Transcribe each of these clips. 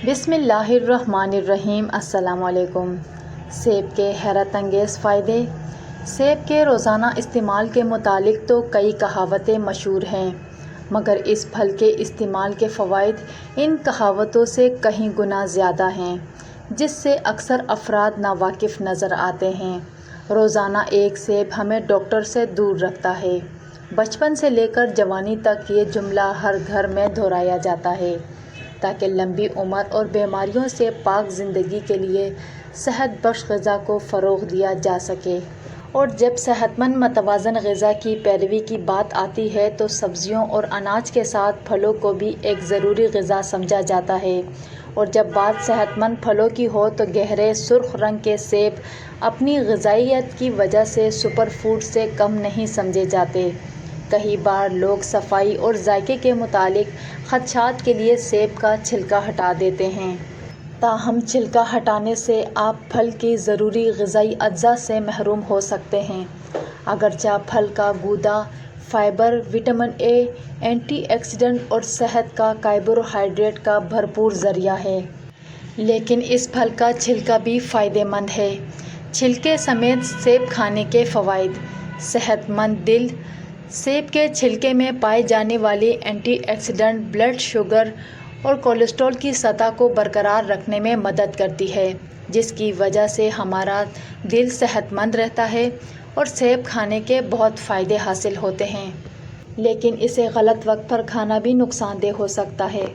बिस्मिल्लाहिर्रहमानिर्रहीम। अस्सलाम वालेकुम। सेब के हैरत अंगेज़ फ़ायदे। सेब के रोज़ाना इस्तेमाल के मुतालिक तो कई कहावतें मशहूर हैं, मगर इस फल के इस्तेमाल के फ़वाइद इन कहावतों से कहीं गुना ज़्यादा हैं, जिससे अक्सर अफराद नावाकिफ़ नज़र आते हैं। रोज़ाना एक सेब हमें डॉक्टर से दूर रखता है। बचपन से लेकर जवानी तक ये जुमला हर घर में दोहराया जाता है, ताकि लंबी उम्र और बीमारियों से पाक ज़िंदगी के लिए सेहत बख्श ग़िज़ा को फ़रोग़ दिया जा सके। और जब सेहतमंद मतवाज़न ग़िज़ा की पैरवी की बात आती है तो सब्ज़ियों और अनाज के साथ फलों को भी एक ज़रूरी ग़िज़ा समझा जाता है। और जब बात सेहतमंद फलों की हो तो गहरे सुर्ख रंग के सेब अपनी ग़िज़ाइयत की वजह से सुपर फूड से कम नहीं समझे जाते। कई बार लोग सफाई और जायके के मुतालिक ख़दशात के लिए सेब का छिलका हटा देते हैं, ताहम छिलका हटाने से आप फल की ज़रूरी ग़िज़ाई अज्जा से महरूम हो सकते हैं। अगरचे फल का गूदा फ़ाइबर, विटामिन ए, एंटीऑक्सीडेंट और सेहत का कार्बोहाइड्रेट का भरपूर ज़रिया है, लेकिन इस फल का छिलका भी फ़ायदेमंद है। छिलके समेत सेब खाने के फ़वाइद। सेहतमंद दिल। सेब के छिलके में पाए जाने वाली एंटीऑक्सीडेंट ब्लड शुगर और कोलेस्ट्रॉल की सतह को बरकरार रखने में मदद करती है, जिसकी वजह से हमारा दिल सेहतमंद रहता है। और सेब खाने के बहुत फ़ायदे हासिल होते हैं, लेकिन इसे गलत वक्त पर खाना भी नुकसानदेह हो सकता है।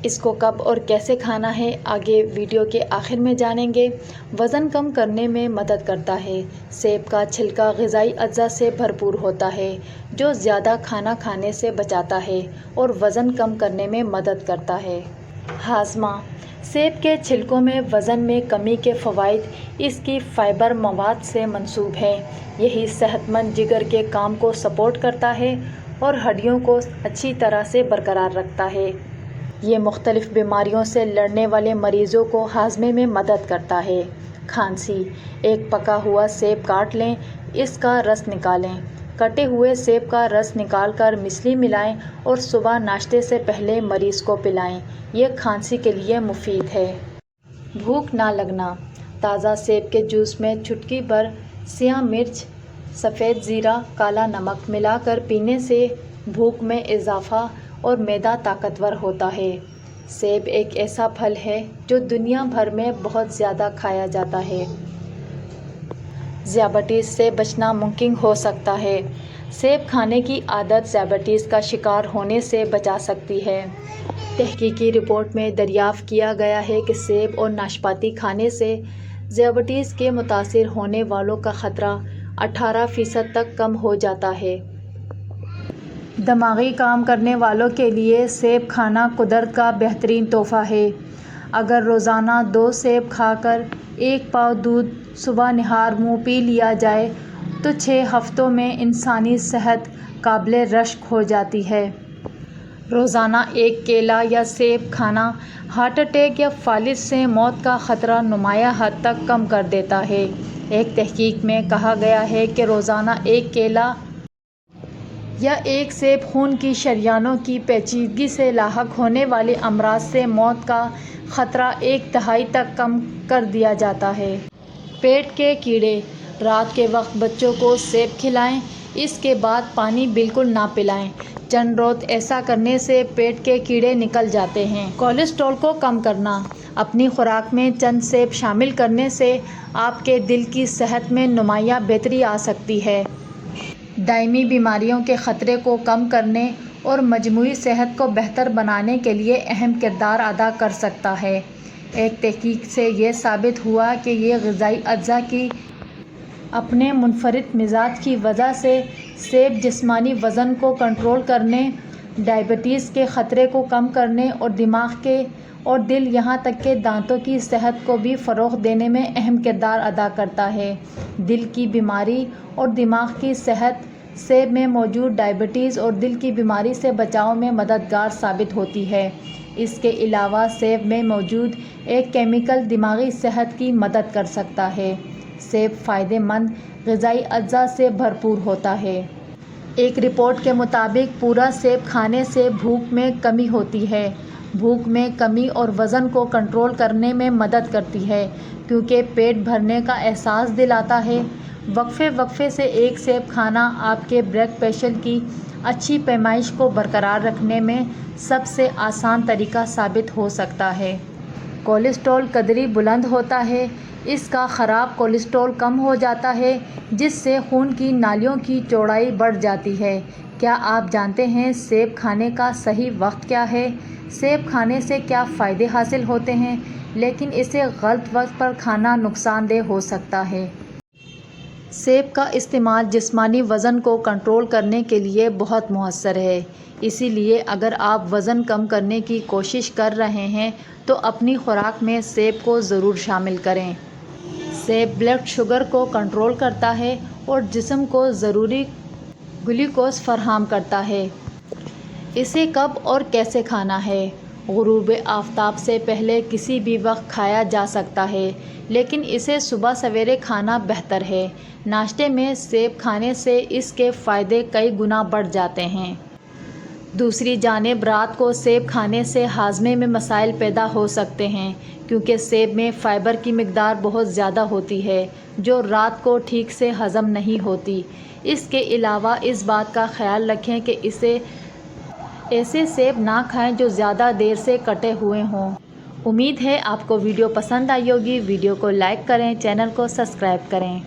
इसको कब और कैसे खाना है, आगे वीडियो के आखिर में जानेंगे। वज़न कम करने में मदद करता है। सेब का छिलका ग़िज़ाई अज्जा से भरपूर होता है, जो ज़्यादा खाना खाने से बचाता है और वज़न कम करने में मदद करता है। हाज़मा। सेब के छिलकों में वज़न में कमी के फ़वाइद इसकी फ़ाइबर मवाद से मंसूब है। यही सेहतमंद जिगर के काम को सपोर्ट करता है और हड्डियों को अच्छी तरह से बरकरार रखता है। ये मुख्तलिफ़ बीमारियों से लड़ने वाले मरीज़ों को हाज़मे में मदद करता है। खांसी। एक पका हुआ सेब काट लें, इसका रस निकालें। कटे हुए सेब का रस निकालकर मिसली मिलाएं और सुबह नाश्ते से पहले मरीज़ को पिलाएं। ये खांसी के लिए मुफीद है। भूख ना लगना। ताज़ा सेब के जूस में चुटकी भर सियाह मिर्च, सफ़ेद ज़ीरा, काला नमक मिलाकर पीने से भूख में इजाफ़ा और मैदा ताकतवर होता है। सेब एक ऐसा फल है जो दुनिया भर में बहुत ज़्यादा खाया जाता है। ज़ियाबतीस से बचना मुमकिन हो सकता है। सेब खाने की आदत ज़ियाबतीस का शिकार होने से बचा सकती है। तहकीकी रिपोर्ट में दरियाफ़्त किया गया है कि सेब और नाशपाती खाने से ज़ियाबतीस के मुतासिर होने वालों का ख़तरा 18% तक कम हो जाता है। दिमागी काम करने वालों के लिए सेब खाना कुदरत का बेहतरीन तोहफ़ा है। अगर रोज़ाना 2 सेब खाकर 1 पाव दूध सुबह निहार मुँह पी लिया जाए तो 6 हफ़्तों में इंसानी सेहत काबिल रश्क हो जाती है। रोज़ाना 1 केला या सेब खाना हार्ट अटैक या फालिज से मौत का ख़तरा नुमाया हद तक कम कर देता है। एक तहकीक में कहा गया है कि रोज़ाना 1 केला या 1 सेब खून की शरियानों की पेचीदगी से लाहक होने वाले अमराज से मौत का ख़तरा 1/3 तक कम कर दिया जाता है। पेट के कीड़े। रात के वक्त बच्चों को सेब खिलाएं, इसके बाद पानी बिल्कुल ना पिलाएं। चंद रोज़ ऐसा करने से पेट के कीड़े निकल जाते हैं। कोलेस्ट्रॉल को कम करना। अपनी खुराक में चंद सेब शामिल करने से आपके दिल की सेहत में नुमाया बेहतरी आ सकती है। दायमी बीमारियों के ख़तरे को कम करने और मजमूई सेहत को बेहतर बनाने के लिए अहम किरदार अदा कर सकता है। एक तहकीक से ये साबित हुआ कि ये ग़िज़ाई अज्जा की अपने मुनफरिद मिजाज की वजह से सेब जिस्मानी वज़न को कंट्रोल करने, डायबिटीज़ के ख़तरे को कम करने और दिमाग के और दिल यहाँ तक के दांतों की सेहत को भी फ़रोग़ देने में अहम किरदार अदा करता है। दिल की बीमारी और दिमाग की सेहत। सेब में मौजूद डायबिटीज़ और दिल की बीमारी से बचाव में मददगार साबित होती है। इसके अलावा सेब में मौजूद एक केमिकल दिमागी सेहत की मदद कर सकता है। सेब फ़ायदेमंद ग़िज़ाई अज्जा से भरपूर होता है। एक रिपोर्ट के मुताबिक पूरा सेब खाने से भूख में कमी होती है। بھوک میں کمی اور وزن کو کنٹرول کرنے میں مدد کرتی ہے کیونکہ پیٹ بھرنے کا احساس دلاتا ہے۔ وقفے سے ایک سیب کھانا آپ کے بلڈ پریشر کی اچھی پیمائش کو برقرار رکھنے میں سب سے آسان طریقہ ثابت ہو سکتا ہے۔ کولیسٹرول قدرے بلند ہوتا ہے۔ اس کا خراب کولیسٹرول کم ہو جاتا ہے جس سے خون کی نالیوں کی چوڑائی بڑھ جاتی ہے۔ کیا آپ جانتے ہیں سیب کھانے کا صحیح وقت کیا ہے؟ سیب کھانے سے کیا فائدے حاصل ہوتے ہیں لیکن اسے غلط وقت پر کھانا نقصان دہ ہو سکتا ہے۔ سیب کا استعمال جسمانی وزن کو کنٹرول کرنے کے لیے بہت مؤثر ہے۔ اسی لیے اگر آپ وزن کم کرنے کی کوشش کر رہے ہیں تو اپنی خوراک میں سیب کو ضرور شامل کریں۔ سیب بلڈ شوگر کو کنٹرول کرتا ہے اور جسم کو ضروری گلوکوز فراہم کرتا ہے۔ اسے کب اور کیسے کھانا ہے؟ غروب آفتاب سے پہلے کسی بھی وقت کھایا جا سکتا ہے لیکن اسے صبح سویرے کھانا بہتر ہے۔ ناشتے میں سیب کھانے سے اس کے فائدے کئی گنا بڑھ جاتے ہیں۔ دوسری جانب رات کو سیب کھانے سے ہاضمے میں مسائل پیدا ہو سکتے ہیں کیونکہ سیب میں فائبر کی مقدار بہت زیادہ ہوتی ہے جو رات کو ٹھیک سے ہضم نہیں ہوتی۔ اس کے علاوہ اس بات کا خیال رکھیں کہ ایسے سیب نہ کھائیں جو زیادہ دیر سے کٹے ہوئے ہوں۔ امید ہے آپ کو ویڈیو پسند آئی ہوگی۔ ویڈیو کو لائک کریں، چینل کو سبسکرائب کریں۔